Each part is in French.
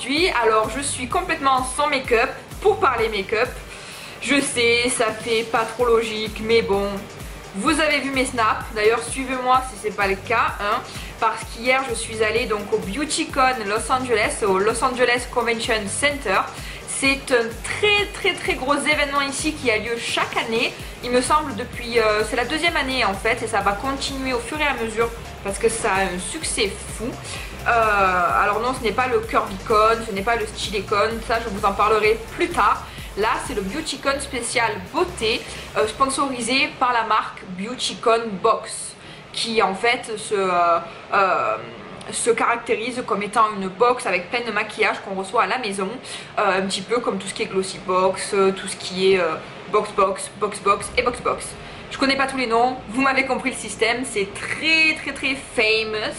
aujourd'hui. Alors je suis complètement sans make-up pour parler make-up. Je sais, ça fait pas trop logique, mais bon. Vous avez vu mes snaps, d'ailleurs suivez-moi si c'est pas le cas, hein, parce qu'hier je suis allée donc au BeautyCon Los Angeles, au Los Angeles Convention Center. C'est un très gros événement ici qui a lieu chaque année, il me semble depuis, c'est la deuxième année en fait, et ça va continuer au fur et à mesure parce que ça a un succès fou. Alors non, ce n'est pas le Curvycon, ce n'est pas le Stylecon, ça je vous en parlerai plus tard. Là c'est le BeautyCon spécial beauté sponsorisé par la marque BeautyCon Box qui en fait se caractérise comme étant une box avec plein de maquillage qu'on reçoit à la maison, un petit peu comme tout ce qui est Glossy Box, tout ce qui est Box et Box. Je connais pas tous les noms, vous m'avez compris le système, c'est très famous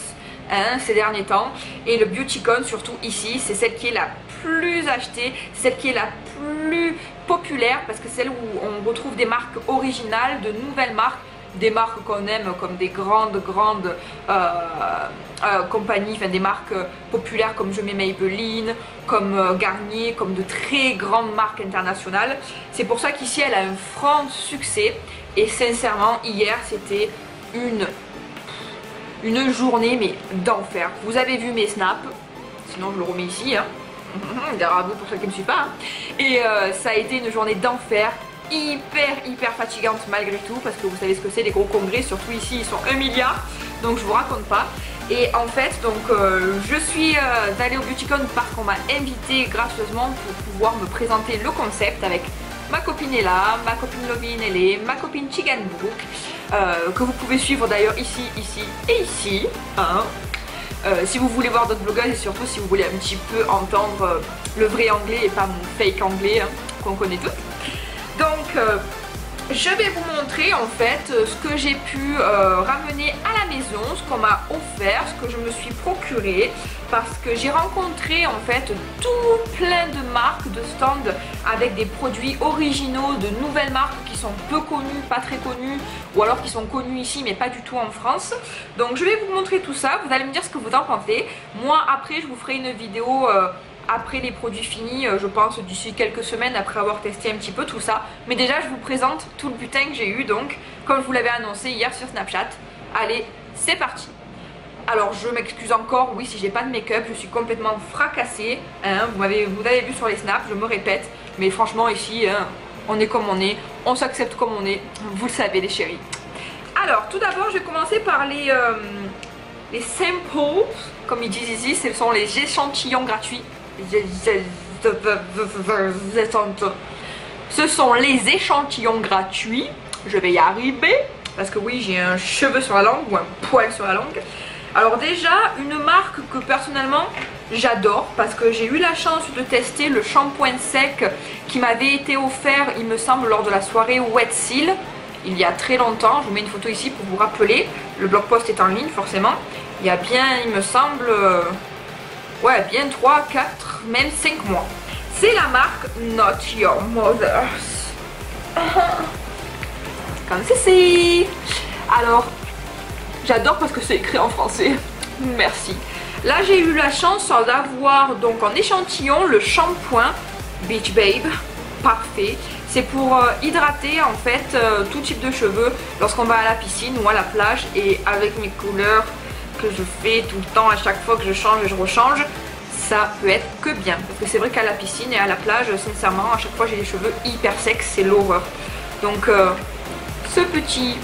hein, ces derniers temps. Et le BeautyCon surtout ici, c'est celle qui est la plus achetée, celle qui est la plus populaire parce que c'est celle où on retrouve des marques originales, de nouvelles marques, des marques qu'on aime comme des grandes compagnies, enfin des marques populaires comme je mets Maybelline, comme Garnier, comme de très grandes marques internationales. C'est pour ça qu'ici elle a un franc succès et sincèrement hier c'était une journée mais d'enfer. Vous avez vu mes snaps, sinon je le remets ici hein. Derrière vous pour ceux qui ne me suivent pas hein. Et ça a été une journée d'enfer, hyper fatigante malgré tout parce que vous savez ce que c'est les gros congrès, surtout ici ils sont 1 milliard donc je vous raconte pas. Et en fait donc je suis allée au BeautyCon parce qu'on m'a invité gracieusement pour pouvoir me présenter le concept avec ma copine Ella, ma copine Lovine Elle, ma copine Chigan Book que vous pouvez suivre d'ailleurs ici et ici hein. Si vous voulez voir d'autres blogueuses et surtout si vous voulez un petit peu entendre le vrai anglais et pas mon fake anglais hein, qu'on connaît toutes. Donc je vais vous montrer en fait ce que j'ai pu ramener à la maison, ce qu'on m'a offert, ce que je me suis procuré parce que j'ai rencontré en fait tout plein de marques, de stands avec des produits originaux, de nouvelles marques qui sont peu connues, pas très connues ou alors qui sont connues ici mais pas du tout en France. Donc je vais vous montrer tout ça, vous allez me dire ce que vous en pensez. Moi après je vous ferai une vidéo après les produits finis, je pense d'ici quelques semaines après avoir testé un petit peu tout ça. Mais déjà je vous présente tout le butin que j'ai eu donc comme je vous l'avais annoncé hier sur Snapchat. Allez c'est parti. Alors je m'excuse encore, oui si j'ai pas de make-up, je suis complètement fracassée hein, vous avez vu sur les snaps, je me répète. Mais franchement ici hein, on est comme on s'accepte comme on est, vous le savez les chéris. Alors tout d'abord je vais commencer par les samples, comme ils disent ici, ce sont les échantillons gratuits. Ce sont les échantillons gratuits. Je vais y arriver parce que oui j'ai un cheveu sur la langue ou un poil sur la langue. Alors déjà une marque que personnellement j'adore parce que j'ai eu la chance de tester le shampoing sec qui m'avait été offert il me semble lors de la soirée Wet Seal il y a très longtemps. Je vous mets une photo ici pour vous rappeler, le blog post est en ligne forcément. Il y a bien il me semble ouais bien 3, 4, même 5 mois. C'est la marque Not Your Mother's. Comme ceci. Alors j'adore parce que c'est écrit en français. Merci. Là j'ai eu la chance d'avoir donc en échantillon le shampoing Beach Babe. Parfait. C'est pour hydrater en fait tout type de cheveux lorsqu'on va à la piscine ou à la plage. Et avec mes couleurs que je fais tout le temps à chaque fois que je change et je rechange, ça peut être que bien. Parce que c'est vrai qu'à la piscine et à la plage, sincèrement, à chaque fois j'ai les cheveux hyper secs, c'est l'horreur. Donc ce petit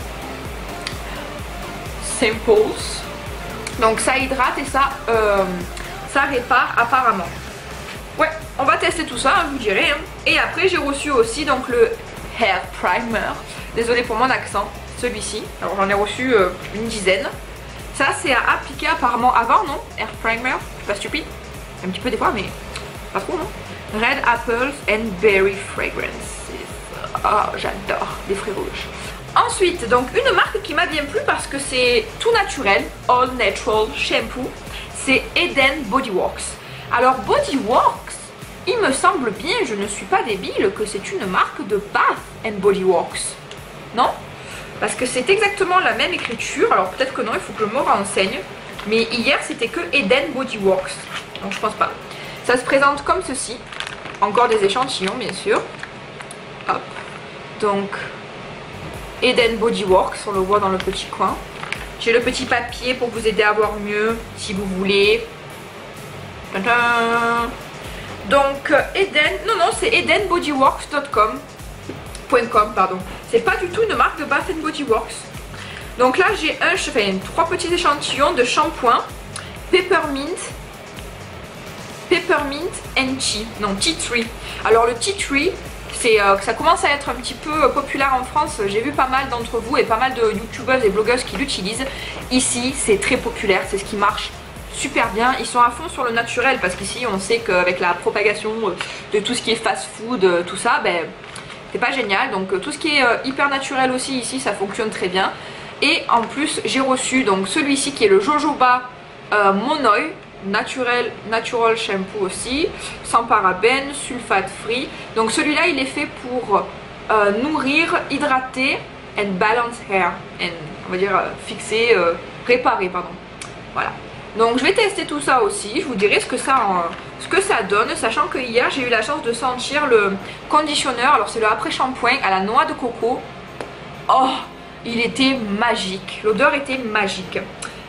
samples, donc ça hydrate et ça répare apparemment. Ouais, on va tester tout ça, je vous dirai. Hein. Et après j'ai reçu aussi donc le Hair Primer. Désolée pour mon accent, celui-ci. Alors j'en ai reçu une dizaine. Ça c'est à appliquer apparemment avant, non? Hair Primer, je suis pas stupide. Un petit peu des fois mais pas trop non. Red Apples and Berry Fragrance. Oh j'adore les fruits rouges. Ensuite donc une marque qui m'a bien plu parce que c'est tout naturel, all natural shampoo. C'est Eden Body Works. Alors Body Works, il me semble bien, je ne suis pas débile, que c'est une marque de Bath and Body Works. Non? Parce que c'est exactement la même écriture. Alors peut-être que non, il faut que je me renseigne. Mais hier c'était que Eden Body Works. Donc je pense pas. Ça se présente comme ceci. Encore des échantillons bien sûr. Hop. Donc Eden Body Works, on le voit dans le petit coin. J'ai le petit papier pour vous aider à voir mieux si vous voulez. Tadam. Donc Eden, non c'est edenbodyworks.com. Pardon. C'est pas du tout une marque de Bath Body Works. Donc là j'ai trois petits échantillons de shampoing Peppermint and Tea. Non, Tea Tree. Alors le Tea Tree, c'est ça commence à être un petit peu populaire en France. J'ai vu pas mal d'entre vous et pas mal de youtubeuses et blogueuses qui l'utilisent. Ici c'est très populaire, c'est ce qui marche super bien. Ils sont à fond sur le naturel parce qu'ici on sait qu'avec la propagation de tout ce qui est fast food, tout ça, ben c'est pas génial. Donc tout ce qui est hyper naturel aussi ici ça fonctionne très bien. Et en plus j'ai reçu donc celui-ci qui est le Jojoba Monoi Natural Shampoo aussi, sans parabènes, sulfate free. Donc celui-là il est fait pour nourrir, hydrater and balance hair, and, on va dire fixer, réparer pardon. Voilà. Donc je vais tester tout ça aussi, je vous dirai ce que ça donne, sachant que hier j'ai eu la chance de sentir le conditionneur. Alors c'est le après shampoing à la noix de coco. Oh, il était magique, l'odeur était magique.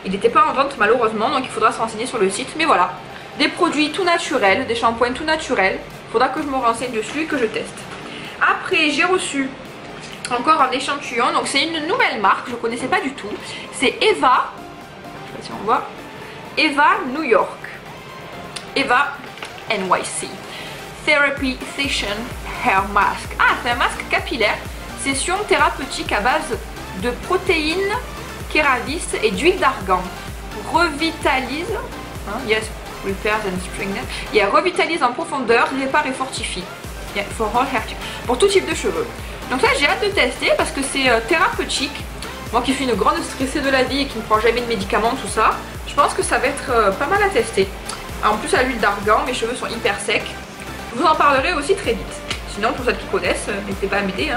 Il n'était pas en vente malheureusement, donc il faudra se renseigner sur le site. Mais voilà, des produits tout naturels, des shampoings tout naturels. Il faudra que je me renseigne dessus et que je teste. Après j'ai reçu encore un échantillon, donc c'est une nouvelle marque, je ne connaissais pas du tout. C'est Eva, je sais pas si on voit, Eva New York, Eva NYC Therapy Session Hair Mask. Ah, c'est un masque capillaire, session thérapeutique à base de protéines Keravis et d'huile d'argan. Revitalise, yes, repairs and strengthens. Revitalise en profondeur, répare et fortifie. For all hair type. Pour tout type de cheveux. Donc ça j'ai hâte de tester parce que c'est thérapeutique. Moi qui suis une grande stressée de la vie et qui ne prend jamais de médicaments, tout ça, je pense que ça va être pas mal à tester. En plus à l'huile d'argan, mes cheveux sont hyper secs. Je vous en parlerai aussi très vite. Sinon pour celles qui connaissent, n'hésitez pas à m'aider.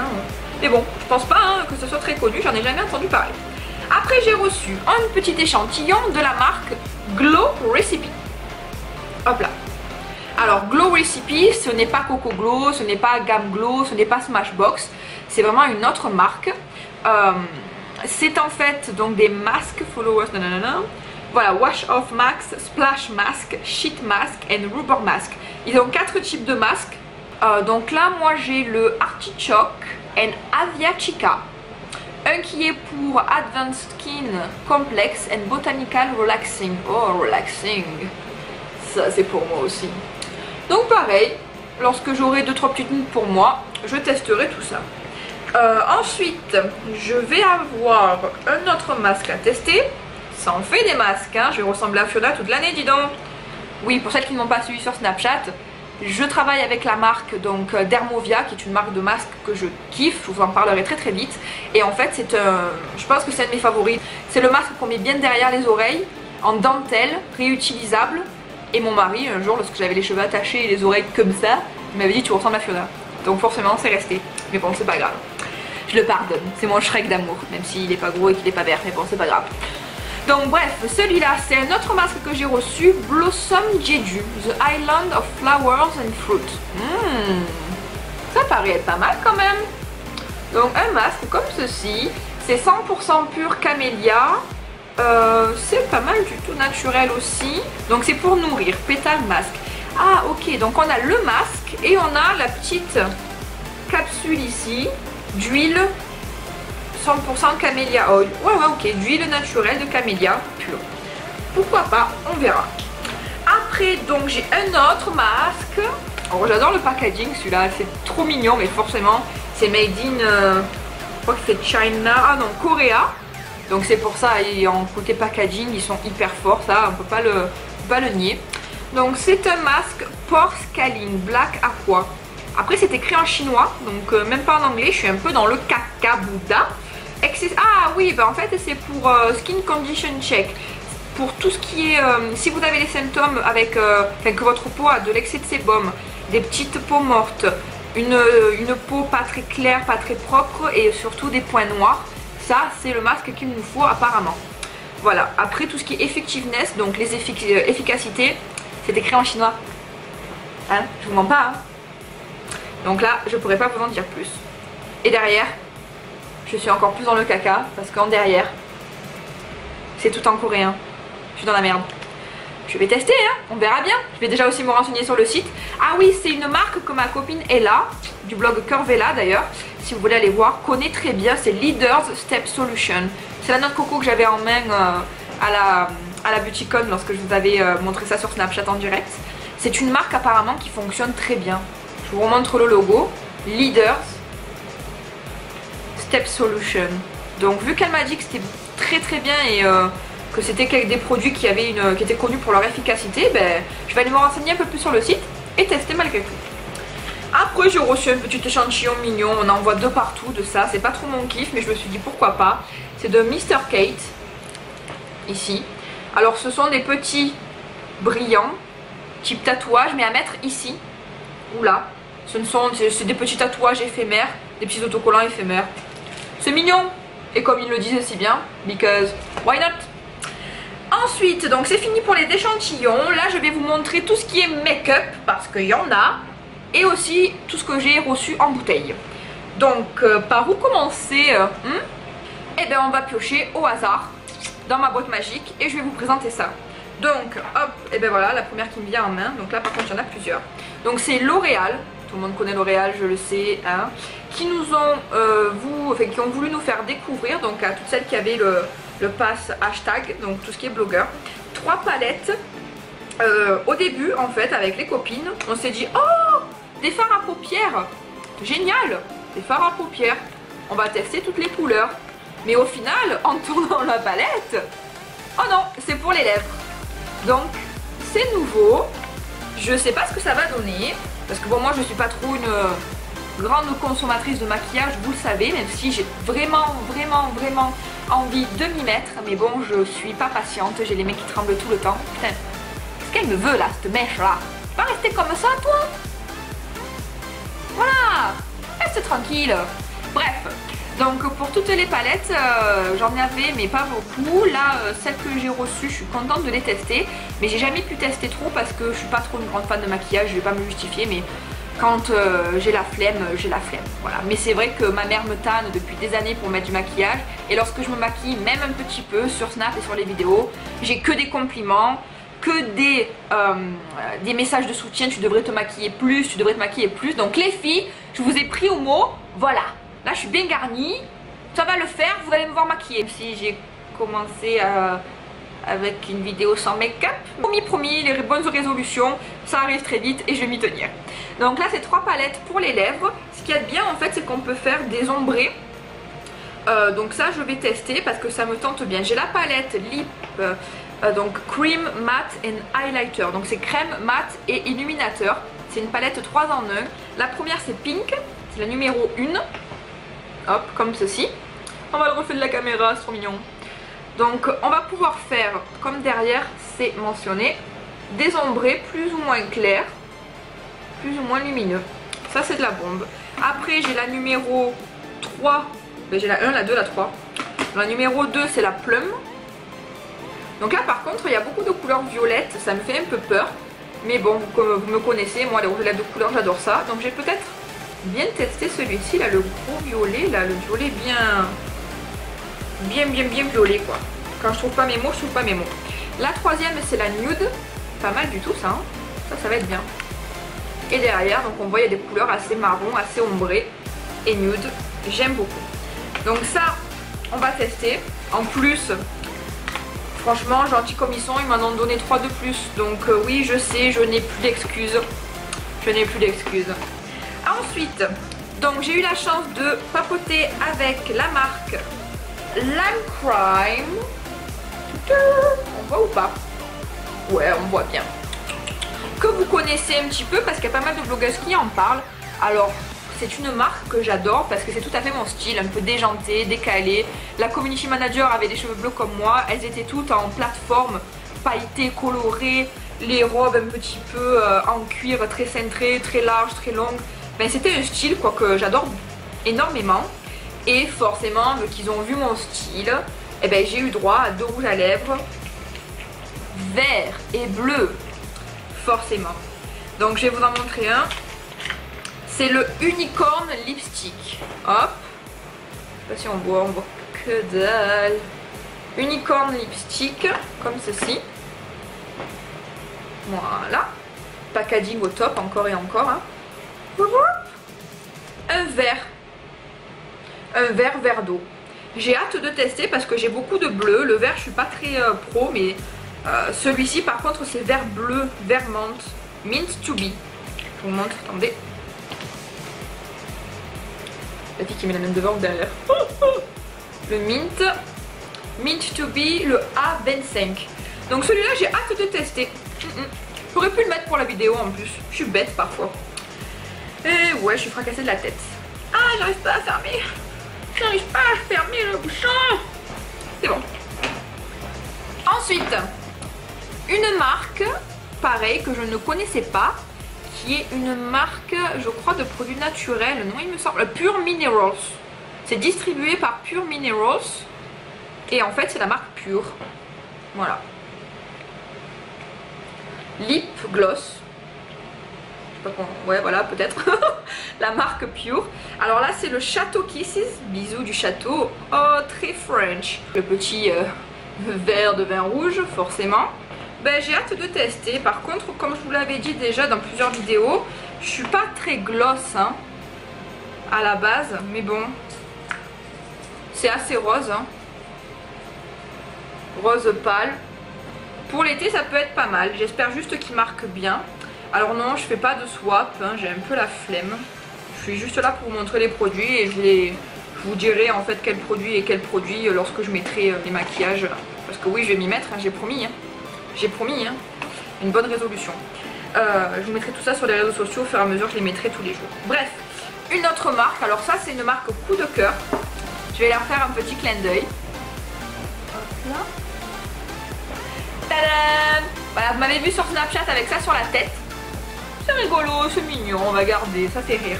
Mais bon, je pense pas que ce soit très connu, j'en ai jamais entendu parler. Après j'ai reçu un petit échantillon de la marque Glow Recipe. Hop là. Alors Glow Recipe, ce n'est pas Coco Glow, ce n'est pas Gam Glow, ce n'est pas Smashbox. C'est vraiment une autre marque. C'est en fait donc des masques, followers, nanana. Voilà, Wash Off Mask, Splash Mask, Sheet Mask et Rubber Mask. Ils ont 4 types de masques. Donc là moi j'ai le Artichoke and Aviatica. Un qui est pour Advanced Skin Complex and Botanical Relaxing. Oh, relaxing. Ça, c'est pour moi aussi. Donc pareil, lorsque j'aurai 2-3 petites minutes pour moi, je testerai tout ça. Ensuite, je vais avoir un autre masque à tester. Ça en fait des masques, hein. Je vais ressembler à Fiona toute l'année, dis donc. Oui, pour celles qui ne m'ont pas suivi sur Snapchat, je travaille avec la marque donc Dermovia, qui est une marque de masque que je kiffe, je vous en parlerai très très vite. Et en fait c'est je pense que c'est un de mes favoris. C'est le masque qu'on met bien derrière les oreilles, en dentelle, réutilisable. Et mon mari un jour, lorsque j'avais les cheveux attachés et les oreilles comme ça, il m'avait dit tu ressembles à Fiona. Donc forcément c'est resté, mais bon c'est pas grave. Je le pardonne, c'est mon Shrek d'amour, même s'il est pas gros et qu'il est pas vert, mais bon c'est pas grave. Donc bref, celui-là c'est un autre masque que j'ai reçu, Blossom Jeju, The Island of Flowers and Fruit. Ça paraît être pas mal quand même. Donc un masque comme ceci, c'est 100% pur camélia. C'est pas mal du tout naturel aussi. Donc c'est pour nourrir, pétale masque. Ah ok, donc on a le masque et on a la petite capsule ici d'huile 100% camélia oil. Ouais ok, d'huile naturelle de camélia pure. Pourquoi pas, on verra. Après donc j'ai un autre masque. Alors j'adore le packaging, celui-là c'est trop mignon, mais forcément c'est made in je crois que c'est China, ah non, Coréa. Donc c'est pour ça, et en côté packaging ils sont hyper forts, ça on peut pas le nier. Donc c'est un masque Pore Scaling Black Aqua. Après c'est écrit en chinois, donc même pas en anglais, je suis un peu dans le caca Bouddha. Ah oui, bah en fait c'est pour Skin Condition Check. Pour tout ce qui est, si vous avez des symptômes avec, que votre peau a de l'excès de sébum, des petites peaux mortes, une peau pas très claire, pas très propre et surtout des points noirs, ça c'est le masque qu'il nous faut apparemment. Voilà, après tout ce qui est effectiveness, donc les efficacités, c'est écrit en chinois. Hein, je vous mens pas. Hein. Donc là, je pourrais pas vous en dire plus. Et derrière, je suis encore plus dans le caca parce qu'en derrière, c'est tout en coréen. Je suis dans la merde. Je vais tester, hein, on verra bien. Je vais déjà aussi me renseigner sur le site. Ah oui, c'est une marque que ma copine Ella, du blog Curvella d'ailleurs, si vous voulez aller voir, connaît très bien. C'est Leaders Step Solution. C'est la noix de coco que j'avais en main à la Buticon lorsque je vous avais montré ça sur Snapchat en direct. C'est une marque apparemment qui fonctionne très bien. Je vous remontre le logo. Leaders Step Solution. Donc vu qu'elle m'a dit que c'était très très bien et que c'était des produits qui étaient connus pour leur efficacité, ben, je vais aller me renseigner un peu plus sur le site et tester malgré tout. Après j'ai reçu un petit échantillon mignon, on en voit 2 partout de ça, c'est pas trop mon kiff mais je me suis dit pourquoi pas. C'est de Mr. Kate, ici. Alors ce sont des petits brillants, type tatouage mais à mettre ici ou là. C'est des petits tatouages éphémères, des petits autocollants éphémères. C'est mignon et comme ils le disent si bien, because why not? Ensuite, donc c'est fini pour les échantillons. Là, je vais vous montrer tout ce qui est make-up parce qu'il y en a. Et aussi tout ce que j'ai reçu en bouteille. Donc, par où commencer Eh bien, on va piocher au hasard dans ma boîte magique et je vais vous présenter ça. Donc, hop, et bien voilà, la première qui me vient en main. Donc là, par contre, il y en a plusieurs. Donc, c'est L'Oréal. Tout le monde connaît L'Oréal, je le sais, hein, qui ont voulu nous faire découvrir, donc à toutes celles qui avaient le pass hashtag, donc tout ce qui est blogueur, 3 palettes. Au début, en fait, avec les copines, on s'est dit, oh, des fards à paupières, génial, des fards à paupières, on va tester toutes les couleurs. Mais au final, en tournant la palette, oh non, c'est pour les lèvres. Donc, c'est nouveau, je sais pas ce que ça va donner. Parce que bon, moi je suis pas trop une grande consommatrice de maquillage, vous le savez, même si j'ai vraiment envie de m'y mettre. Mais bon, je suis pas patiente, j'ai les mains qui tremblent tout le temps. Putain, qu'est-ce qu'elle me veut là, cette mèche là? Pas rester comme ça, toi? Voilà, reste tranquille. Bref, donc pour toutes les palettes, j'en avais mais pas beaucoup. Là, celles que j'ai reçues, je suis contente de les tester. Mais j'ai jamais pu tester trop parce que je suis pas trop une grande fan de maquillage, je vais pas me justifier. Mais quand j'ai la flemme, j'ai la flemme. Voilà. Mais c'est vrai que ma mère me tanne depuis des années pour mettre du maquillage. Et lorsque je me maquille, même un petit peu sur Snap et sur les vidéos, j'ai que des compliments, que des messages de soutien. Tu devrais te maquiller plus, tu devrais te maquiller plus. Donc les filles, je vous ai pris au mot, voilà. Là je suis bien garnie, ça va le faire, vous allez me voir maquiller. Même si j'ai commencé avec une vidéo sans make-up. Promis, les bonnes résolutions, ça arrive très vite et je vais m'y tenir. Donc là c'est 3 palettes pour les lèvres. Ce qu'il y a de bien en fait, c'est qu'on peut faire des ombrés. Donc ça je vais tester parce que ça me tente bien. J'ai la palette Lip, donc Cream, Matte and Highlighter. Donc c'est crème, mat et illuminateur. C'est une palette 3 en 1. La première c'est Pink, c'est la numéro 1. Hop, comme ceci. On va le reflet de la caméra, c'est trop mignon. Donc on va pouvoir faire, comme derrière c'est mentionné, des ombrés plus ou moins clairs, plus ou moins lumineux. Ça c'est de la bombe. Après j'ai la numéro 3, ben, j'ai la 1, la 2, la 3. La numéro 2 c'est la Plum. Donc là par contre il y a beaucoup de couleurs violettes, ça me fait un peu peur. Mais bon, comme vous me connaissez, moi les rouges à lèvres de couleur j'adore ça. Donc j'ai peut-être bien tester celui-ci là, le gros violet là, le violet bien violet quoi. Quand je trouve pas mes mots, je trouve pas mes mots. La troisième c'est la nude, pas mal du tout ça, hein. Ça va être bien. Et derrière donc on voit il y a des couleurs assez marron, assez ombrées et nude, j'aime beaucoup. Donc ça on va tester. En plus franchement gentil comme ils sont, ils m'en ont donné 3 de plus. Donc oui je sais, je n'ai plus d'excuses. Ensuite, donc j'ai eu la chance de papoter avec la marque Lime Crime. On voit ou pas? Ouais, on voit bien. Que vous connaissez un petit peu parce qu'il y a pas mal de blogueuses qui en parlent. Alors, c'est une marque que j'adore parce que c'est tout à fait mon style, un peu déjanté, décalé. La community manager avait des cheveux bleus comme moi. Elles étaient toutes en plateforme pailletée, colorée. Les robes un petit peu en cuir très cintrées, très larges, très longues. Ben, c'était un style quoi que j'adore énormément. Et forcément, vu qu'ils ont vu mon style, eh ben, j'ai eu droit à 2 rouges à lèvres vert et bleu. Forcément. Donc je vais vous en montrer un. C'est le Unicorn Lipstick. Hop. Je sais pas si on voit que dalle. Unicorn Lipstick, comme ceci. Voilà. Packaging au top, encore et encore. Hein. Un verre. Un verre d'eau. J'ai hâte de tester parce que j'ai beaucoup de bleu. Le vert, je suis pas très pro, mais celui-ci, par contre, c'est vert bleu, vert menthe. Mint to be. Je vous montre, attendez. La fille qui met la main devant ou derrière. Le mint. Mint to be, le A25. Donc celui-là, j'ai hâte de tester. J'aurais pu le mettre pour la vidéo en plus. Je suis bête parfois. Et ouais, je suis fracassée de la tête. Ah, j'arrive pas à fermer. J'arrive pas à fermer le bouchon. C'est bon. Ensuite, une marque, pareil, que je ne connaissais pas, qui est une marque, je crois, de produits naturels. Non, il me semble. Pure Minerals. C'est distribué par Pure Minerals. Et en fait, c'est la marque Pure. Voilà. Lip Gloss. Je sais pas comment... Ouais, voilà, peut-être. La marque Pure. Alors là, c'est le Château Kisses. Bisous du château. Oh, très French. Le petit verre de vin rouge, forcément. Ben, j'ai hâte de tester. Par contre, comme je vous l'avais dit déjà dans plusieurs vidéos, je suis pas très gloss hein, à la base. Mais bon, c'est assez rose. Hein. Rose pâle. Pour l'été, ça peut être pas mal. J'espère juste qu'il marque bien. Alors non, je fais pas de swap. Hein, j'ai un peu la flemme. Je suis juste là pour vous montrer les produits et je vous dirai en fait quel produit et quel produit lorsque je mettrai les maquillages. Parce que oui, je vais m'y mettre, hein, j'ai promis. Hein. J'ai promis, hein. Une bonne résolution. Je vous mettrai tout ça sur les réseaux sociaux au fur et à mesure, je les mettrai tous les jours. Bref, une autre marque. Alors ça, c'est une marque coup de cœur. Je vais leur faire un petit clin d'œil. Hop là. Tadam! Voilà, vous m'avez vu sur Snapchat avec ça sur la tête. C'est rigolo, c'est mignon, on va garder, ça fait rire.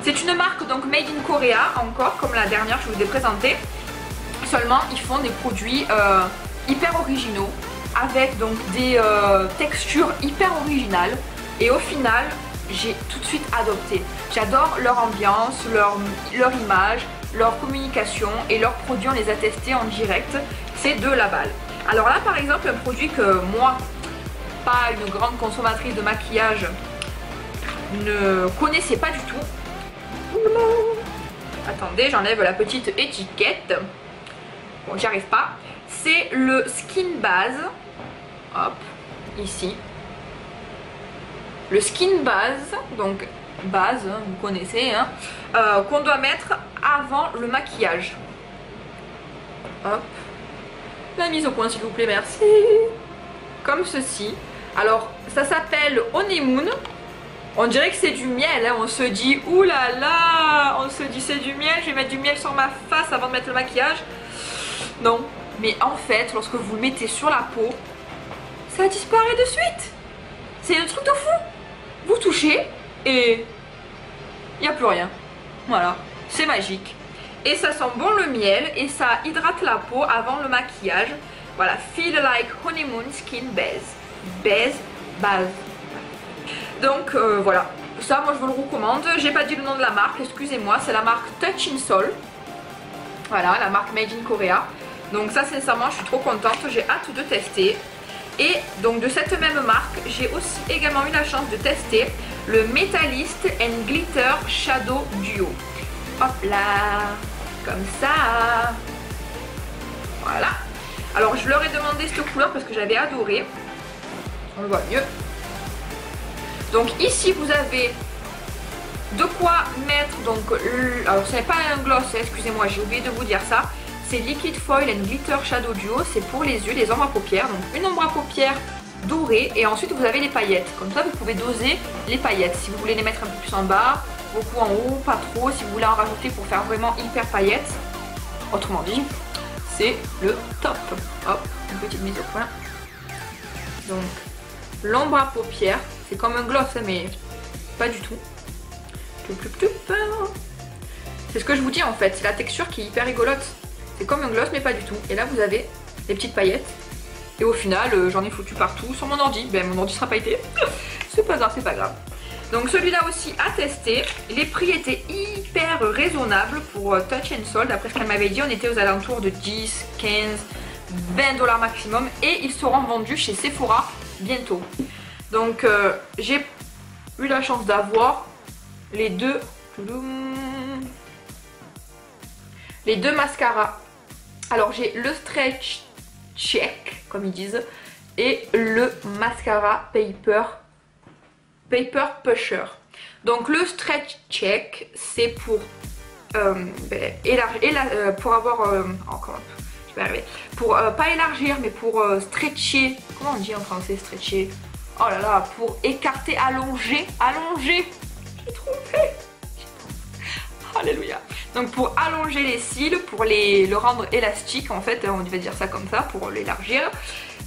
C'est une marque donc made in Korea, encore comme la dernière que je vous ai présentée. Seulement, ils font des produits hyper originaux, avec donc des textures hyper originales. Et au final, j'ai tout de suite adopté. J'adore leur ambiance, leur image, leur communication et leurs produits, on les a testés en direct. C'est de la balle. Alors là, par exemple, un produit que moi, pas une grande consommatrice de maquillage, ne connaissais pas du tout. Attendez, j'enlève la petite étiquette. Bon, j'y arrive pas. C'est le Skin Base. Hop, ici. Le Skin Base, donc base, hein, vous connaissez, hein, qu'on doit mettre avant le maquillage. Hop. La mise au point s'il vous plaît, merci. Comme ceci. Alors, ça s'appelle Honeymoon. On dirait que c'est du miel, hein. On se dit, oulala, on se dit c'est du miel, je vais mettre du miel sur ma face avant de mettre le maquillage. Non, mais en fait, lorsque vous le mettez sur la peau, ça disparaît de suite. C'est un truc de fou. Vous touchez et il n'y a plus rien. Voilà, c'est magique. Et ça sent bon le miel et ça hydrate la peau avant le maquillage. Voilà, Feel Like Honeymoon Skin Base. Base. Donc voilà, ça moi je vous le recommande. J'ai pas dit le nom de la marque, excusez-moi, c'est la marque Touch in Sol. Voilà, la marque Made in Korea. Donc ça sincèrement je suis trop contente, j'ai hâte de tester. Et donc de cette même marque, j'ai aussi également eu la chance de tester le Metallist and Glitter Shadow Duo. Hop là, comme ça. Voilà. Alors je leur ai demandé cette couleur parce que j'avais adoré. On le voit mieux. Donc ici vous avez de quoi mettre donc, alors ce n'est pas un gloss, excusez-moi j'ai oublié de vous dire ça. C'est Liquid Foil and Glitter Shadow Duo, c'est pour les yeux, les ombres à paupières. Donc une ombre à paupières dorée et ensuite vous avez les paillettes. Comme ça vous pouvez doser les paillettes. Si vous voulez les mettre un peu plus en bas, beaucoup en haut, pas trop. Si vous voulez en rajouter pour faire vraiment hyper paillettes. Autrement dit, c'est le top. Hop, une petite mise au point. Donc l'ombre à paupières, c'est comme un gloss mais pas du tout. C'est ce que je vous dis en fait, c'est la texture qui est hyper rigolote. C'est comme un gloss mais pas du tout. Et là vous avez des petites paillettes. Et au final, j'en ai foutu partout sur mon ordi. Ben mon ordi sera pas été. C'est pas grave, c'est pas grave. Donc celui-là aussi à tester. Les prix étaient hyper raisonnables pour Touch and Soul. D'après ce qu'elle m'avait dit, on était aux alentours de 10, 15, 20 $ maximum. Et ils seront vendus chez Sephora bientôt. Donc j'ai eu la chance d'avoir les deux mascaras. Alors j'ai le Stretch Check, comme ils disent, et le mascara Paper Pusher. Donc le Stretch Check, c'est pour pour avoir je vais arriver, pour pas élargir, mais pour stretcher. Comment on dit en français stretcher? Oh là là, pour écarter, allonger, j'ai trompé. Alléluia. Donc pour allonger les cils, pour le rendre élastique en fait, on va dire ça comme ça, pour l'élargir.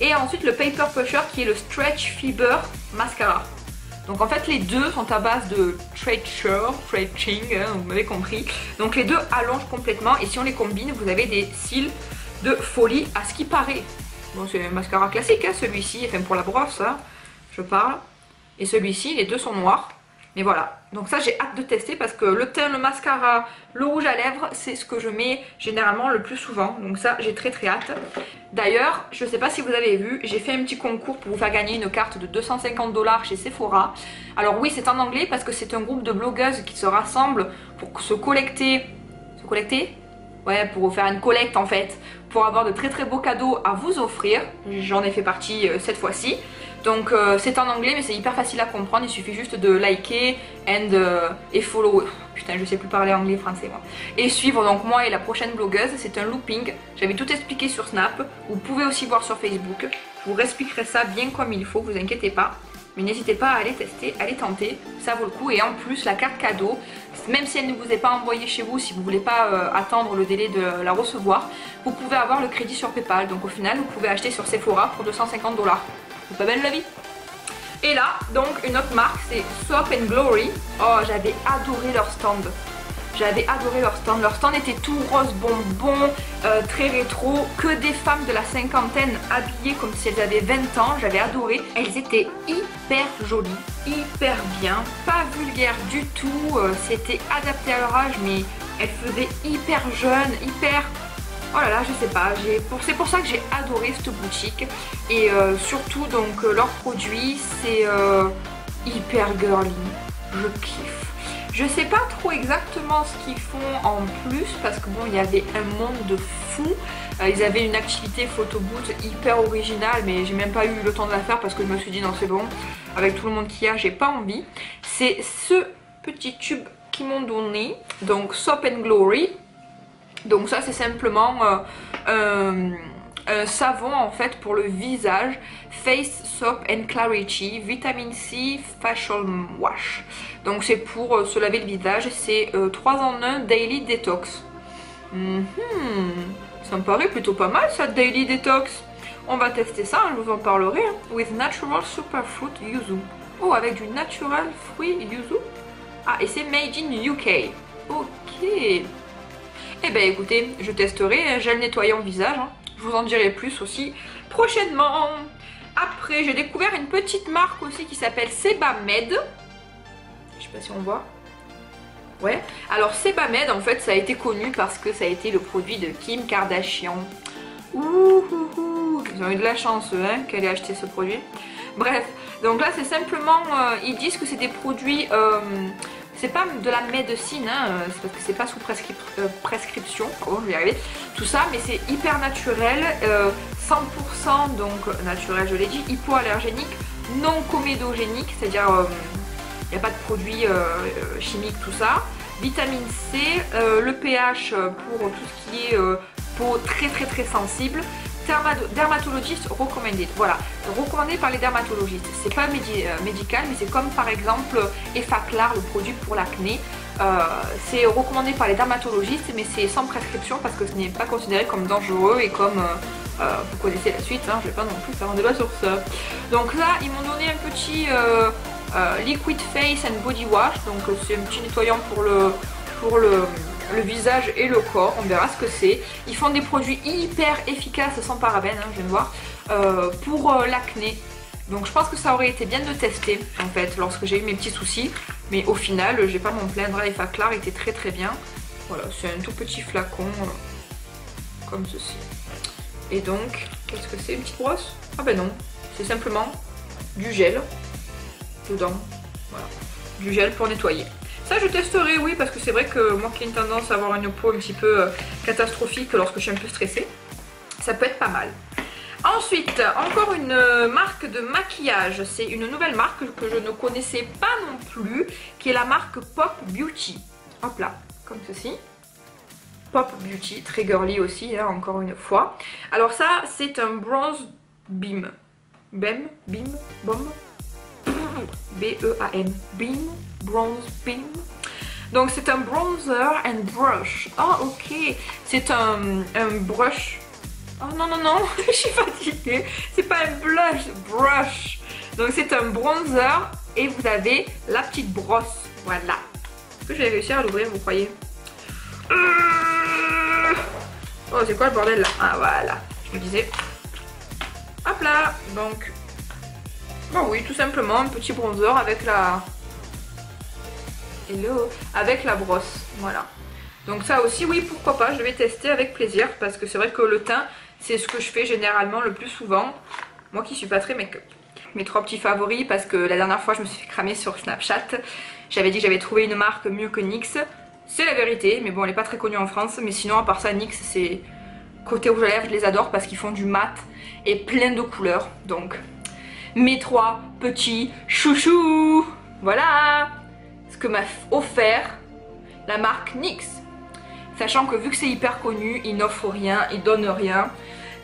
Et ensuite le Paper Pusher qui est le Stretch Fiber Mascara. Donc en fait les deux sont à base de stretching, hein, vous m'avez compris. Donc les deux allongent complètement et si on les combine, vous avez des cils de folie à ce qui paraît. Bon c'est un mascara classique, hein, celui-ci, enfin pour la brosse, hein, je parle. Et celui-ci, les deux sont noirs. Mais voilà, donc ça j'ai hâte de tester parce que le teint, le mascara, le rouge à lèvres, c'est ce que je mets généralement le plus souvent. Donc ça j'ai très hâte. D'ailleurs, je ne sais pas si vous avez vu, j'ai fait un petit concours pour vous faire gagner une carte de 250 $ chez Sephora. Alors oui, c'est en anglais parce que c'est un groupe de blogueuses qui se rassemblent pour se collecter. Se collecter? Ouais, pour faire une collecte en fait, pour avoir de très beaux cadeaux à vous offrir. J'en ai fait partie cette fois-ci. Donc c'est en anglais mais c'est hyper facile à comprendre, il suffit juste de liker et follow. Putain je sais plus parler anglais français moi. Et suivre donc moi et la prochaine blogueuse, c'est un looping. J'avais tout expliqué sur Snap, vous pouvez aussi voir sur Facebook. Je vous réexpliquerai ça bien comme il faut, vous inquiétez pas. Mais n'hésitez pas à aller tester, à aller tenter, ça vaut le coup. Et en plus la carte cadeau, même si elle ne vous est pas envoyée chez vous, si vous ne voulez pas attendre le délai de la recevoir, vous pouvez avoir le crédit sur PayPal. Donc au final vous pouvez acheter sur Sephora pour 250 $. C'est pas belle la vie. Et là, donc une autre marque, c'est Soap & Glory. Oh, j'avais adoré leur stand. J'avais adoré leur stand. Leur stand était tout rose bonbon, très rétro. Que des femmes de la cinquantaine habillées comme si elles avaient 20 ans. J'avais adoré. Elles étaient hyper jolies, hyper bien. Pas vulgaires du tout. C'était adapté à leur âge, mais elles faisaient hyper jeunes, hyper... Oh là là, je sais pas, c'est pour ça que j'ai adoré cette boutique. Et surtout donc leurs produits, c'est hyper girly, je kiffe. Je sais pas trop exactement ce qu'ils font en plus parce que bon, il y avait un monde de fou. Ils avaient une activité photo booth hyper originale, mais j'ai même pas eu le temps de la faire parce que je me suis dit non c'est bon, avec tout le monde qu'il y a, j'ai pas envie. C'est ce petit tube qu'ils m'ont donné, donc Soap & Glory. Donc ça c'est simplement un savon en fait pour le visage, Face Soap and Clarity Vitamin C Facial Wash. Donc c'est pour se laver le visage, c'est 3 en 1 Daily Detox. Ça me paraît plutôt pas mal ça, Daily Detox. On va tester ça, je vous en parlerai. Hein. With Natural Superfruit Yuzu. Oh, avec du natural fruit yuzu. Ah, et c'est made in UK. Ok. Eh ben écoutez, je testerai un gel nettoyant visage, hein. Je vous en dirai plus aussi prochainement. Après, j'ai découvert une petite marque aussi qui s'appelle Sebamed. Je sais pas si on voit. Ouais, alors Sebamed en fait ça a été connu parce que ça a été le produit de Kim Kardashian. Ouh, ils ont eu de la chance hein, qu'elle ait acheté ce produit. Bref, donc là c'est simplement, ils disent que c'est des produits... c'est pas de la médecine, hein, c'est parce que c'est pas sous prescription, pardon, je vais y arriver, tout ça, mais c'est hyper naturel, 100% donc naturel, je l'ai dit, hypoallergénique, non comédogénique, c'est-à-dire il n'y a pas de produits chimiques, tout ça, vitamine C, le pH pour tout ce qui est peau très sensible, dermatologiste recommanded, voilà, recommandé par les dermatologistes. C'est pas médical, mais c'est comme par exemple Effaclar, le produit pour l'acné. C'est recommandé par les dermatologistes, mais c'est sans prescription parce que ce n'est pas considéré comme dangereux et comme vous connaissez la suite, hein, je vais pas non plus faire un débat sur ça. Donc là, ils m'ont donné un petit Liquid Face and Body Wash, donc c'est un petit nettoyant pour le visage et le corps, on verra ce que c'est. Ils font des produits hyper efficaces sans parabènes, hein, je viens de voir, pour l'acné. Donc je pense que ça aurait été bien de tester en fait lorsque j'ai eu mes petits soucis. Mais au final, je vais pas m'en plaindre, les Faclar étaient très très bien. Voilà, c'est un tout petit flacon comme ceci. Et donc, qu'est-ce que c'est? Une petite brosse? Ah ben non, c'est simplement du gel dedans. Voilà, du gel pour nettoyer. Ça je testerai, oui, parce que c'est vrai que moi qui ai une tendance à avoir une peau un petit peu catastrophique lorsque je suis un peu stressée, ça peut être pas mal. Ensuite, encore une marque de maquillage. C'est une nouvelle marque que je ne connaissais pas non plus, qui est la marque Pop Beauty. Hop là, comme ceci. Pop Beauty, très girly aussi, hein, encore une fois. Alors ça, c'est un bronze beam. Beam, bomb. B-E-A-M. Beam, bronze beam. Donc c'est un bronzer and brush. Ah ok, c'est un brush. Oh non non non, je suis fatiguée. C'est pas un blush, brush. Donc c'est un bronzer et vous avez la petite brosse. Voilà. Est-ce que je vais réussir à l'ouvrir, vous croyez? Oh c'est quoi le bordel là? Ah voilà, je me disais. Hop là. Donc, bon oui, tout simplement un petit bronzer avec la... Hello. Avec la brosse, voilà. Donc ça aussi, oui, pourquoi pas, je vais tester avec plaisir parce que c'est vrai que le teint, c'est ce que je fais généralement le plus souvent. Moi qui suis pas très make-up. Mes 3 petits favoris, parce que la dernière fois je me suis fait cramer sur Snapchat. J'avais dit que j'avais trouvé une marque mieux que NYX. C'est la vérité, mais bon, elle est pas très connue en France. Mais sinon, à part ça, NYX, c'est côté rouge à lèvres, je les adore parce qu'ils font du mat et plein de couleurs. Donc, mes 3 petits chouchous. Voilà ce que m'a offert la marque NYX. Sachant que vu que c'est hyper connu, ils n'offrent rien, ils donnent rien.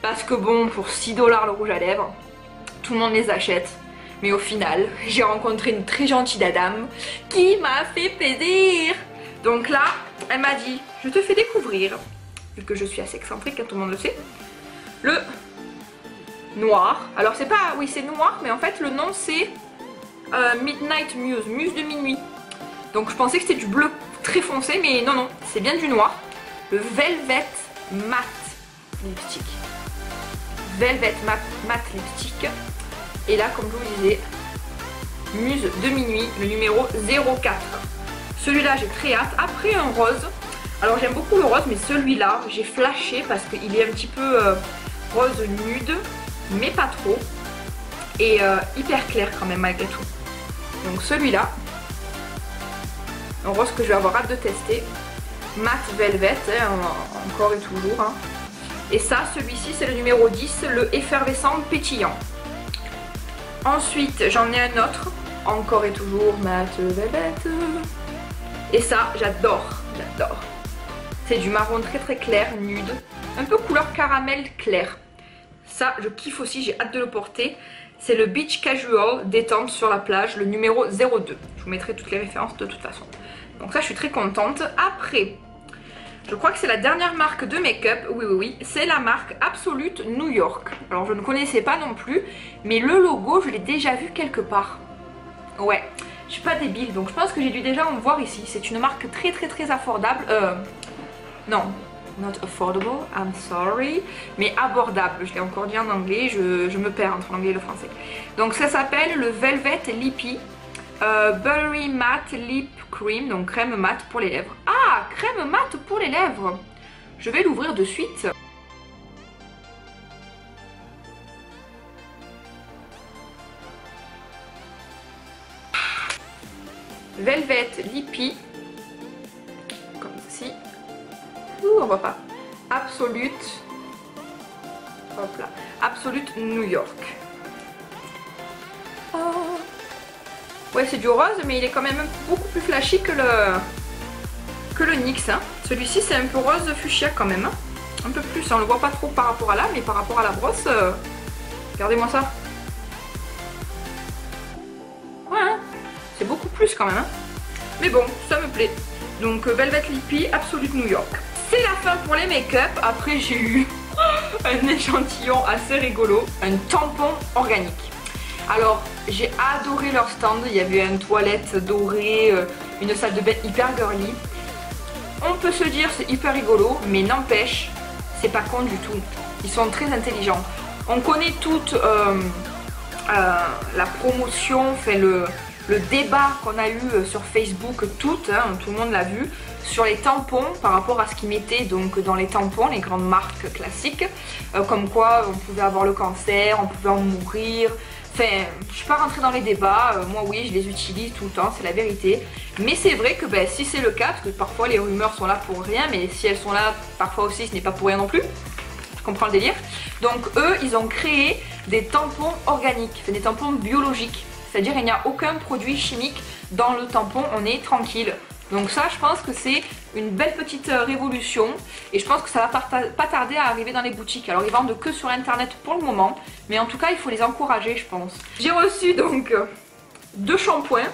Parce que bon, pour 6 $ le rouge à lèvres, tout le monde les achète. Mais au final, j'ai rencontré une très gentille dame qui m'a fait plaisir. Donc là, elle m'a dit, je te fais découvrir, vu que je suis assez excentrique, hein, tout le monde le sait, le noir. Alors c'est pas, oui c'est noir, mais en fait le nom c'est Midnight Muse, muse de minuit. Donc je pensais que c'était du bleu très foncé, mais non non, c'est bien du noir. Le Velvet Matte Lipstick. Velvet Matte Lipstick. Et là, comme je vous disais, muse de minuit, le numéro 04. Celui-là, j'ai très hâte. Après, un rose. Alors, j'aime beaucoup le rose, mais celui-là, j'ai flashé parce qu'il est un petit peu rose nude, mais pas trop. Et hyper clair quand même, malgré tout. Donc, celui-là, un rose que je vais avoir hâte de tester. Matte Velvet, hein, encore et toujours. Hein. Et ça, celui-ci, c'est le numéro 10, le effervescent pétillant. Ensuite, j'en ai un autre, encore et toujours Matte Velvet. Et ça, j'adore, j'adore. C'est du marron très très clair, nude, un peu couleur caramel clair. Ça, je kiffe aussi, j'ai hâte de le porter. C'est le Beach Casual détente sur la plage, le numéro 02. Je vous mettrai toutes les références de toute façon. Donc ça, je suis très contente. Après, je crois que c'est la dernière marque de make-up. Oui, oui, oui. C'est la marque Absolute New York. Alors, je ne connaissais pas non plus. Mais le logo, je l'ai déjà vu quelque part. Ouais. Je suis pas débile. Donc, je pense que j'ai dû déjà en voir ici. C'est une marque très, très, très affordable. Non. Not affordable. I'm sorry. Mais abordable. Je l'ai encore dit en anglais. Je me perds entre l'anglais et le français. Donc, ça s'appelle le Velvet Lippy. Buttery Matte Lip Cream, donc crème mat pour les lèvres. Ah, crème mat pour les lèvres. Je vais l'ouvrir de suite. Velvet Lippy. Comme ceci. Ouh, on voit pas. Absolute. Hop là. Absolute New York. Oh. Ouais, c'est du rose, mais il est quand même beaucoup plus flashy que le NYX. Hein. Celui-ci, c'est un peu rose fuchsia quand même. Hein. Un peu plus, on le voit pas trop par rapport à là, mais par rapport à la brosse, regardez-moi ça. Ouais, hein. C'est beaucoup plus quand même. Hein. Mais bon, ça me plaît. Donc, Velvet Lippy, Absolute New York. C'est la fin pour les make-up. Après, j'ai eu un échantillon assez rigolo, un tampon organique. Alors, j'ai adoré leur stand, il y avait une toilette dorée, une salle de bain hyper girly. On peut se dire c'est hyper rigolo, mais n'empêche, c'est pas con du tout. Ils sont très intelligents. On connaît toute la promotion, enfin le débat qu'on a eu sur Facebook, tout le monde l'a vu, sur les tampons par rapport à ce qu'ils mettaient donc dans les tampons, les grandes marques classiques, comme quoi on pouvait avoir le cancer, on pouvait en mourir. Enfin, je suis pas rentrée dans les débats, moi oui je les utilise tout le temps, c'est la vérité. Mais c'est vrai que si c'est le cas, parce que parfois les rumeurs sont là pour rien, mais si elles sont là parfois aussi ce n'est pas pour rien non plus. Je comprends le délire. Donc eux ils ont créé des tampons organiques, enfin, des tampons biologiques. C'est-à-dire il n'y a aucun produit chimique dans le tampon, on est tranquille. Donc ça je pense que c'est une belle petite révolution et je pense que ça va pas tarder à arriver dans les boutiques. Alors ils vendent que sur internet pour le moment, mais en tout cas il faut les encourager je pense. J'ai reçu donc 2 shampoings,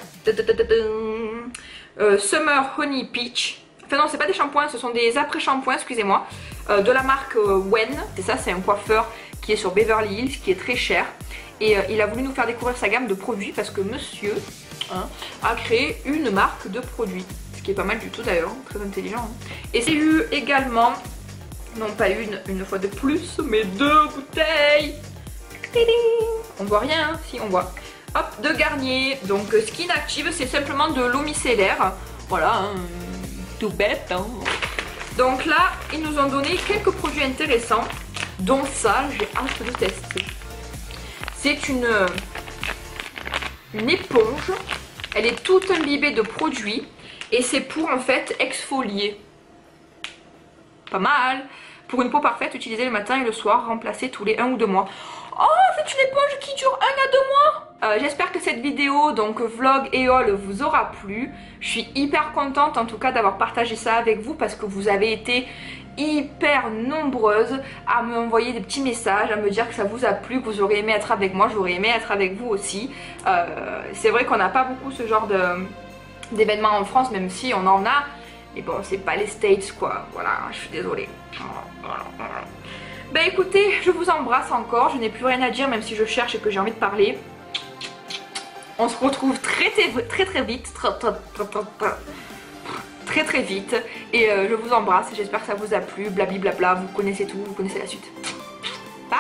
Summer Honey Peach. Enfin non c'est pas des shampoings, ce sont des après-shampoings, excusez-moi, de la marque Wen. C'est ça, c'est un coiffeur qui est sur Beverly Hills, qui est très cher. Et il a voulu nous faire découvrir sa gamme de produits parce que monsieur a créé une marque de produits. Ce qui est pas mal du tout d'ailleurs, très intelligent. Et j'ai eu également, non pas une fois de plus, mais 2 bouteilles. On voit rien, hein, si on voit. Hop, de Garnier. Donc Skin Active, c'est simplement de l'eau micellaire. Voilà, hein, tout bête. Hein. Donc là, ils nous ont donné quelques produits intéressants, dont ça, j'ai hâte de tester. C'est une éponge, elle est toute imbibée de produits et c'est pour en fait exfolier. Pas mal. Pour une peau parfaite, utilisez le matin et le soir, remplacez tous les 1 ou 2 mois. Oh, c'est une éponge qui dure 1 à 2 mois. J'espère que cette vidéo, donc vlog et haul, vous aura plu. Je suis hyper contente en tout cas d'avoir partagé ça avec vous parce que vous avez été hyper nombreuses à m'envoyer des petits messages, à me dire que ça vous a plu, que vous auriez aimé être avec moi, j'aurais aimé être avec vous aussi. C'est vrai qu'on n'a pas beaucoup ce genre d'événements en France, même si on en a, mais bon c'est pas les States quoi, voilà, je suis désolée. Ben écoutez, je vous embrasse encore, je n'ai plus rien à dire même si je cherche et que j'ai envie de parler. On se retrouve très vite, très vite et je vous embrasse, j'espère que ça vous a plu, blablabla, vous connaissez tout, vous connaissez la suite. Bye.